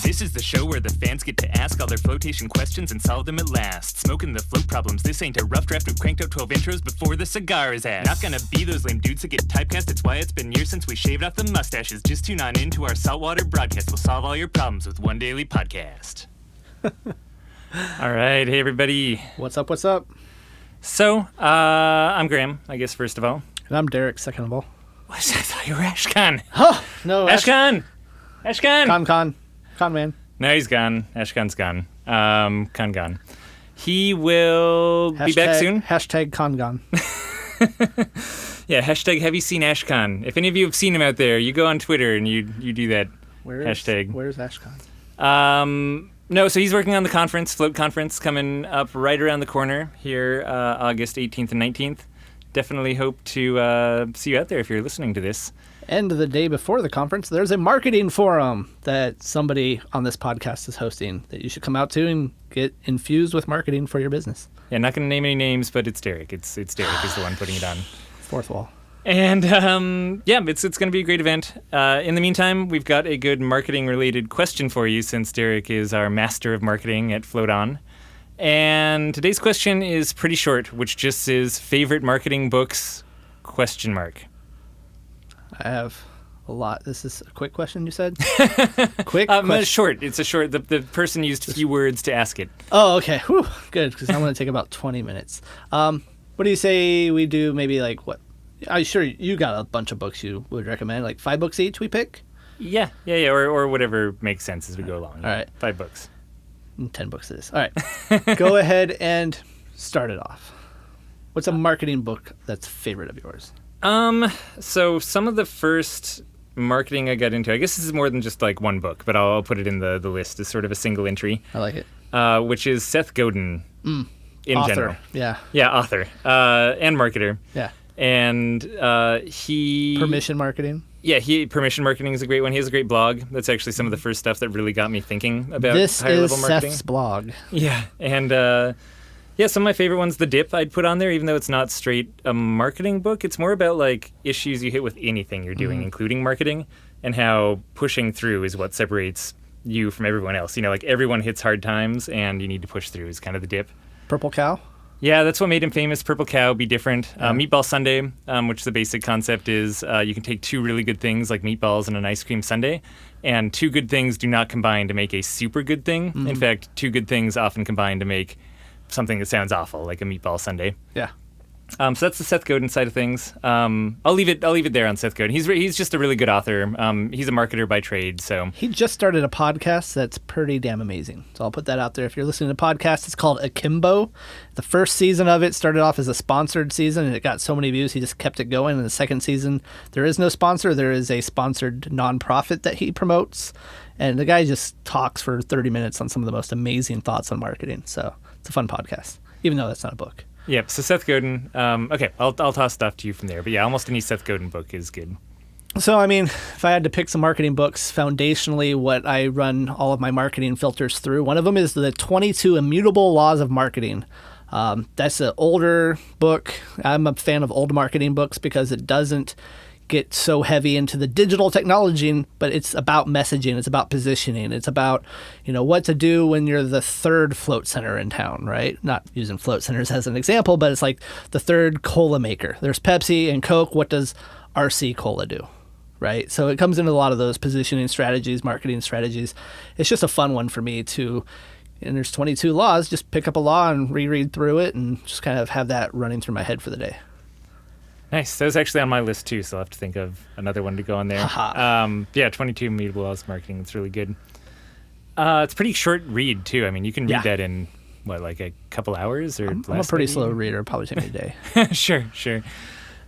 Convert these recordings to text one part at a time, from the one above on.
This is the show where the fans get to ask all their flotation questions and solve them at last. Smoking the float problems, this ain't a rough draft. We've cranked out 12 intros before the cigar is ass. Not gonna be those lame dudes that get typecast. It's why it's been years since we shaved off the mustaches. Just tune on into our saltwater broadcast. We'll solve all your problems with one daily podcast. All right, hey everybody. What's up, what's up? So, I'm Graham, I guess, first of all. And I'm Derek, second of all. What? I thought you were Ashkahn. Oh, no. Ashkahn! Ashkahn! Con man. No, he's gone. Ashkahn's gone. Con gone. He will be back soon. Hashtag con gone. Yeah, hashtag have you seen Ashkahn? If any of you have seen him out there, you go on Twitter and you do that hashtag. Where's Ashkahn? No, so he's working on the conference, Float Conference, coming up right around the corner here, August 18th and 19th. Definitely hope to see you out there if you're listening to this. And the day before the conference, there's a marketing forum that somebody on this podcast is hosting that you should come out to and get infused with marketing for your business. Yeah, not going to name any names, but it's Derek. It's Derek is the one putting it on. Fourth wall. And yeah, it's going to be a great event. In the meantime, we've got a good marketing-related question for you since Derek is our master of marketing at Float On. And today's question is pretty short, which just says favorite marketing books, ? I have a lot. This is a quick question, you said? Quick question. Short. It's a short. The person used few words to ask it. Oh, okay. Whew, good, because I'm going to take about 20 minutes. What do you say we do maybe like what? I'm sure you got a bunch of books you would recommend, like 5 books each we pick? Yeah, or whatever makes sense as we go along. All right. 5 books. 10 books it is. All right. Go ahead and start it off. What's a marketing book that's a favorite of yours? So some of the first marketing I got into, I guess this is more than just like one book, but I'll put it in the list as sort of a single entry. I like it. Which is Seth Godin in author. general. Yeah. Yeah, author. And marketer. Yeah. And he... Permission marketing. Yeah, permission marketing is a great one. He has a great blog. That's actually some of the first stuff that really got me thinking about higher-level marketing. This is Seth's blog. Yeah, and yeah, some of my favorite ones, The Dip, I'd put on there, even though it's not straight a marketing book. It's more about like issues you hit with anything you're doing, including marketing, and how pushing through is what separates you from everyone else. You know, like everyone hits hard times, and you need to push through is kind of the dip. Purple Cow? Yeah, that's what made him famous. Purple Cow, Be Different. Meatball Sundae, which the basic concept is you can take 2 really good things like meatballs and an ice cream sundae, and 2 good things do not combine to make a super good thing. In fact, 2 good things often combine to make something that sounds awful, like a meatball sundae. Yeah. So that's the Seth Godin side of things. I'll leave it there on Seth Godin. He's just a really good author. He's a marketer by trade, so he just started a podcast that's pretty damn amazing. So I'll put that out there. If you're listening to a podcast, it's called Akimbo. The first season of it started off as a sponsored season, and it got so many views he just kept it going. And the second season, there is no sponsor. There is a sponsored nonprofit that he promotes, and the guy just talks for 30 minutes on some of the most amazing thoughts on marketing. So it's a fun podcast, even though that's not a book. Yep, so Seth Godin, okay, I'll toss stuff to you from there. But yeah, almost any Seth Godin book is good. So, I mean, if I had to pick some marketing books, foundationally what I run all of my marketing filters through, one of them is the 22 Immutable Laws of Marketing. That's an older book. I'm a fan of old marketing books because it doesn't get so heavy into the digital technology, but it's about messaging, it's about positioning, it's about, what to do when you're the third float center in town, right? Not using float centers as an example, but it's like the third cola maker. There's Pepsi and Coke. What does RC Cola do, right? So it comes into a lot of those positioning strategies, marketing strategies. It's just a fun one for me to, and there's 22 laws, just pick up a law and reread through it and just kind of have that running through my head for the day. Nice. That was actually on my list, too, so I'll have to think of another one to go on there. Yeah, 22 Immutable Laws of Marketing. It's really good. It's a pretty short read, too. I mean, you can read that in, like a couple hours? Or I'm a pretty slow reader. It'll probably take me a day. Sure.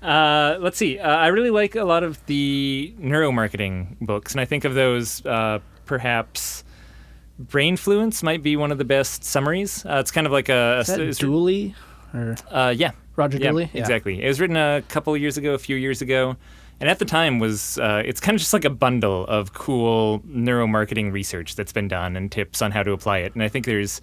Let's see. I really like a lot of the neuromarketing books, and I think of those perhaps Brainfluence might be one of the best summaries. It's kind of like a... Is that Dooley? Yeah. Roger Dooley? Yeah, exactly. It was written a few years ago, and at the time was it's kind of just like a bundle of cool neuromarketing research that's been done and tips on how to apply it. And I think there's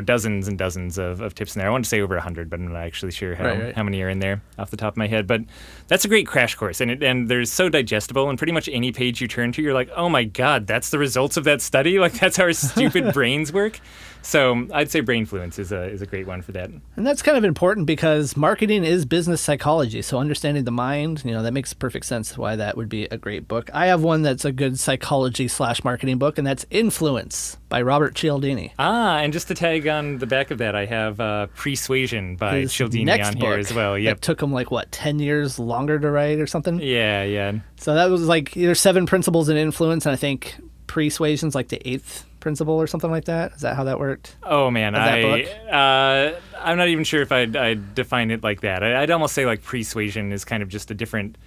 dozens and dozens of tips in there. I want to say over 100, but I'm not actually sure how many are in there off the top of my head. But that's a great crash course, and they're so digestible. And pretty much any page you turn to, you're like, oh my God, that's the results of that study. Like that's how our stupid brains work. So I'd say Brainfluence is a great one for that. And that's kind of important because marketing is business psychology. So understanding the mind, that makes perfect sense why that would be a great book. I have one that's a good psychology/marketing book, and that's Influence by Robert Cialdini. And just to tag on the back of that, I have Persuasion by Cialdini on here as well. Yep. It took him 10 years longer to write or something? Yeah. So that was either 7 principles in influence, and I think Persuasion's the 8th principle or something like that. Is that how that worked? Oh man, I'm not even sure if I'd define it like that. I'd almost say Persuasion is kind of just a different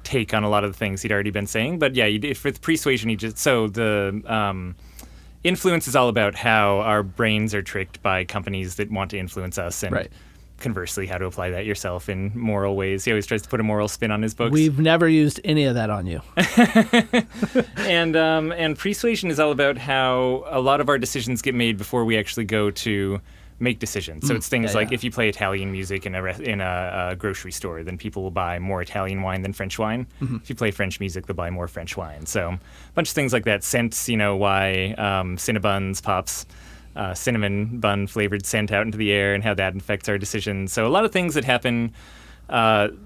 take on a lot of the things he'd already been saying. But yeah, with Persuasion, the influence is all about how our brains are tricked by companies that want to influence us, and conversely, how to apply that yourself in moral ways. He always tries to put a moral spin on his books. We've never used any of that on you. And Persuasion is all about how a lot of our decisions get made before we actually go to make decisions. So it's things like if you play Italian music in a grocery store, then people will buy more Italian wine than French wine. Mm-hmm. If you play French music, they'll buy more French wine. So a bunch of things like that. Scents, why Cinnabons pops cinnamon bun flavored scent out into the air and how that affects our decisions. So a lot of things that happen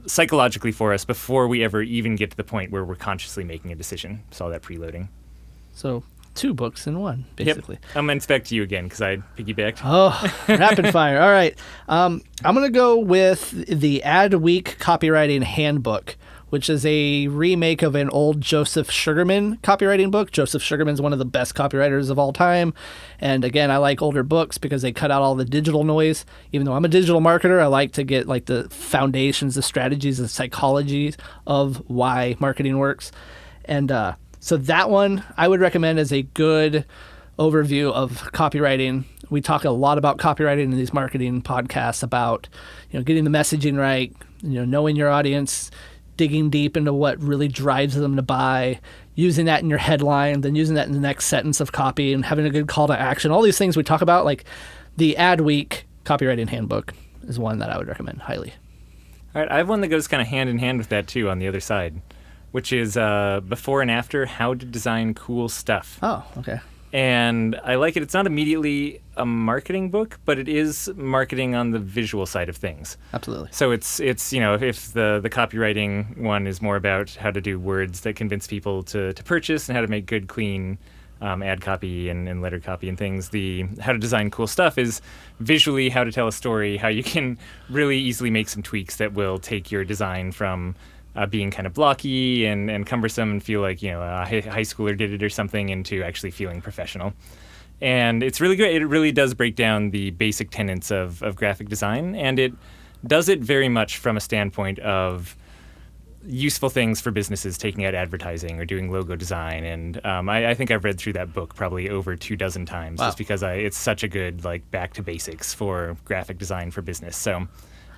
psychologically for us before we ever even get to the point where we're consciously making a decision. It's all that preloading. So 2 books in one, basically. Yep. I'm going to inspect you again because I piggybacked. Oh, rapid fire. All right. I'm going to go with the Adweek Copywriting Handbook, which is a remake of an old Joseph Sugarman copywriting book. Joseph Sugarman's one of the best copywriters of all time. And again, I like older books because they cut out all the digital noise. Even though I'm a digital marketer, I like to get the foundations, the strategies, the psychology of why marketing works. And so that one I would recommend as a good overview of copywriting. We talk a lot about copywriting in these marketing podcasts about, getting the messaging right, knowing your audience, digging deep into what really drives them to buy, using that in your headline, then using that in the next sentence of copy, and having a good call to action. All these things we talk about, the Adweek Copywriting Handbook is one that I would recommend highly. All right, I have one that goes kind of hand in hand with that too on the other side, which is Before and After, How to Design Cool Stuff. Oh, okay. And I like it. It's not immediately a marketing book, but it is marketing on the visual side of things. Absolutely. So it's if the copywriting one is more about how to do words that convince people to purchase and how to make good, clean ad copy and letter copy and things, the How to Design Cool Stuff is visually how to tell a story, how you can really easily make some tweaks that will take your design from being kind of blocky and cumbersome and feel like, a high schooler did it or something, into actually feeling professional. And it's really great. It really does break down the basic tenets of graphic design, and it does it very much from a standpoint of useful things for businesses taking out advertising or doing logo design. And I think I've read through that book probably over 24 times. Wow. Just because it's such a good back to basics for graphic design for business. So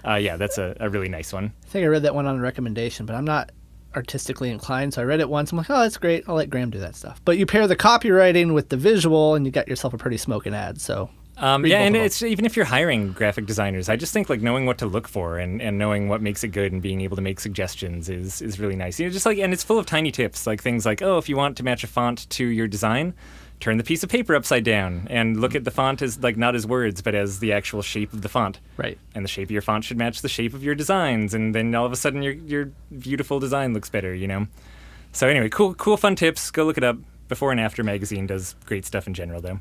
that's a really nice one. I think I read that one on a recommendation, but I'm not artistically inclined, so I read it once. I'm like, oh, that's great. I'll let Graham do that stuff. But you pair the copywriting with the visual, and you got yourself a pretty smoking ad. So and it's even if you're hiring graphic designers, I just think knowing what to look for and knowing what makes it good and being able to make suggestions is really nice. And it's full of tiny tips, things like, oh, if you want to match a font to your design, turn the piece of paper upside down and look at the font as not as words, but as the actual shape of the font. Right. And the shape of your font should match the shape of your designs, and then all of a sudden your beautiful design looks better, So anyway, cool fun tips. Go look it up. Before and After magazine does great stuff in general, though.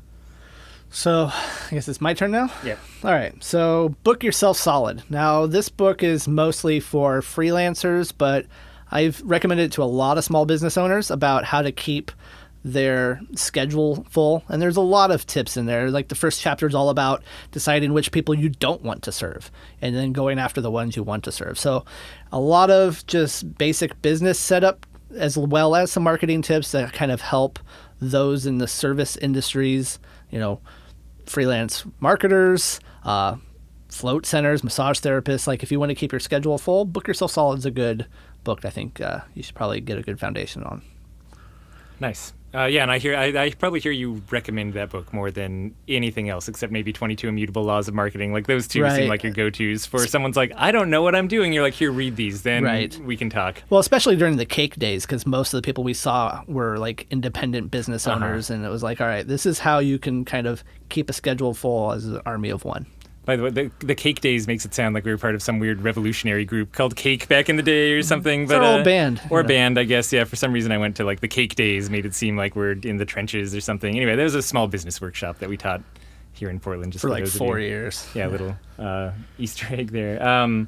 So I guess it's my turn now? Yeah. All right. So Book Yourself Solid. Now, this book is mostly for freelancers, but I've recommended it to a lot of small business owners about how to keep their schedule full. And there's a lot of tips in there. The first chapter is all about deciding which people you don't want to serve and then going after the ones you want to serve. So a lot of just basic business setup, as well as some marketing tips that kind of help those in the service industries, freelance marketers, float centers, massage therapists. If you want to keep your schedule full, Book Yourself Solid is a good book I think you should probably get a good foundation on. Nice. Yeah, and I probably hear you recommend that book more than anything else, except maybe 22 Immutable Laws of Marketing. Like those two seem like your go-tos for someone's like, I don't know what I'm doing. You're like, here, read these, then we can talk. Well, especially during the cake days, because most of the people we saw were like independent business owners, and it was like, all right, this is how you can kind of keep a schedule full as an army of one. By the way, the Cake Days makes it sound like we were part of some weird revolutionary group called Cake back in the day or something. It's our old band. Or a band, I guess. Yeah, for some reason I went to like the Cake Days, made it seem like we're in the trenches or something. Anyway, there was a small business workshop that we taught here in Portland. Just for like those 4 years. Yeah, a little Easter egg there.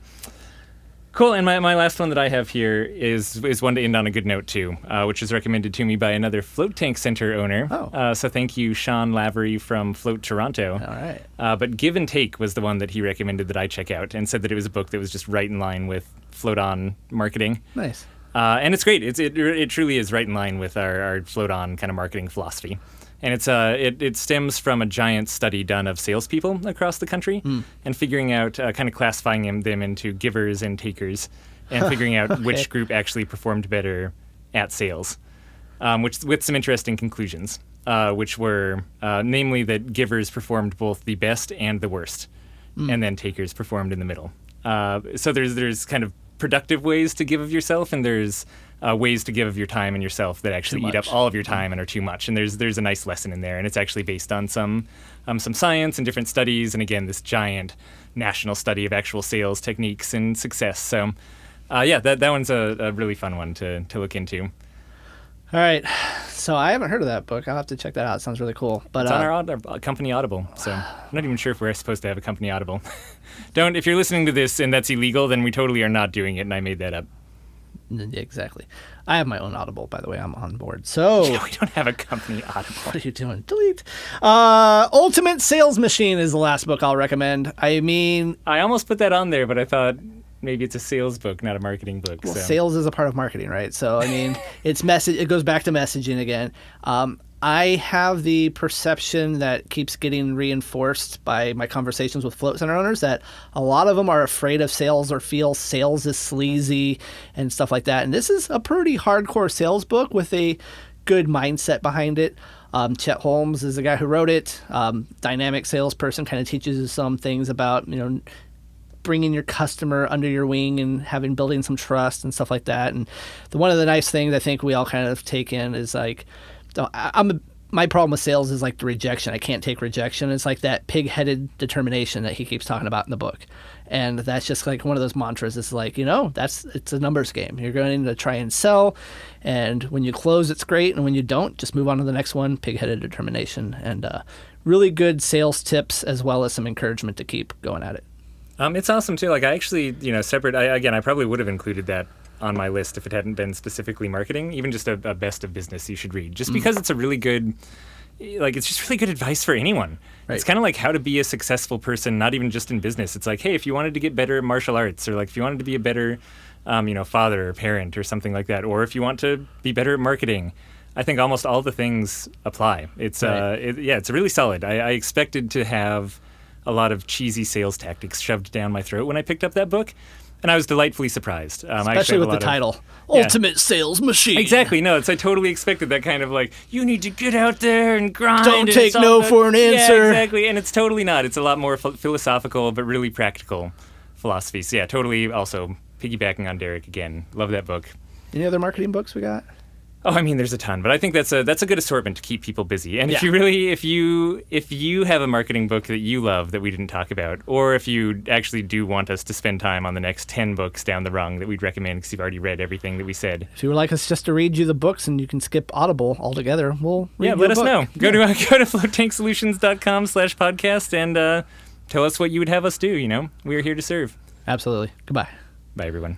Cool, and my last one that I have here is one to end on a good note, too, which was recommended to me by another Float Tank Center owner. Oh. So thank you, Sean Lavery from Float Toronto. All right. But Give and Take was the one that he recommended that I check out and said that it was a book that was just right in line with Float On marketing. Nice. And it's great. It truly is right in line with our Float On kind of marketing philosophy. And it stems from a giant study done of salespeople across the country and figuring out, kind of classifying them into givers and takers and figuring out which group actually performed better at sales, with some interesting conclusions, which were namely that givers performed both the best and the worst, and then takers performed in the middle. So there's kind of productive ways to give of yourself, and there's ways to give of your time and yourself that actually eat up all of your time and are too much. And there's a nice lesson in there, and it's actually based on some science and different studies, and again, this giant national study of actual sales techniques and success. So, that one's a really fun one to look into. All right. So I haven't heard of that book. I'll have to check that out. It sounds really cool. But it's on our company Audible. So I'm not even sure if we're supposed to have a company Audible. If you're listening to this and that's illegal, then we totally are not doing it, and I made that up. Exactly. I have my own Audible, by the way. I'm on board. So we don't have a company Audible. What are you doing? Delete. Ultimate Sales Machine is the last book I'll recommend. I mean, I almost put that on there, but I thought maybe it's a sales book, not a marketing book. Well, so. Sales is a part of marketing, right? So, I mean, it goes back to messaging again. I have the perception that keeps getting reinforced by my conversations with float center owners that a lot of them are afraid of sales or feel sales is sleazy and stuff like that. And this is a pretty hardcore sales book with a good mindset behind it. Chet Holmes is the guy who wrote it. Dynamic salesperson, kind of teaches you some things about, bringing your customer under your wing and building some trust and stuff like that. And one of the nice things I think we all kind of take in is like, my problem with sales is like the rejection. I can't take rejection. It's like that pig-headed determination that he keeps talking about in the book. And that's just like one of those mantras. It's like, it's a numbers game. You're going to try and sell, and when you close, it's great. And when you don't, just move on to the next one, pig-headed determination. And really good sales tips as well as some encouragement to keep going at it. It's awesome too. Like I actually, separate. I probably would have included that on my list if it hadn't been specifically marketing. Even just a best of business you should read, just because it's a really good. It's just really good advice for anyone. Right. It's kind of like how to be a successful person, not even just in business. It's like, hey, if you wanted to get better at martial arts, or like if you wanted to be a better, father or parent or something like that, or if you want to be better at marketing. I think almost all the things apply. It's it's really solid. I expected to have a lot of cheesy sales tactics shoved down my throat when I picked up that book, and I was delightfully surprised. Especially with the title, Ultimate Sales Machine. Exactly. No, I totally expected that kind of like, you need to get out there and grind. Don't take no for an answer. Yeah, exactly. And it's totally not. It's a lot more philosophical, but really practical philosophy. So yeah, totally also piggybacking on Derek again. Love that book. Any other marketing books we got? Oh, I mean, there's a ton, but I think that's a good assortment to keep people busy. And if you have a marketing book that you love that we didn't talk about, or if you actually do want us to spend time on the next 10 books down the rung that we'd recommend because you've already read everything that we said. If you would like us just to read you the books and you can skip Audible altogether, we'll read you let a us book. know. Go to floatanksolutions.com/podcast and tell us what you would have us do. We are here to serve. Absolutely. Goodbye. Bye, everyone.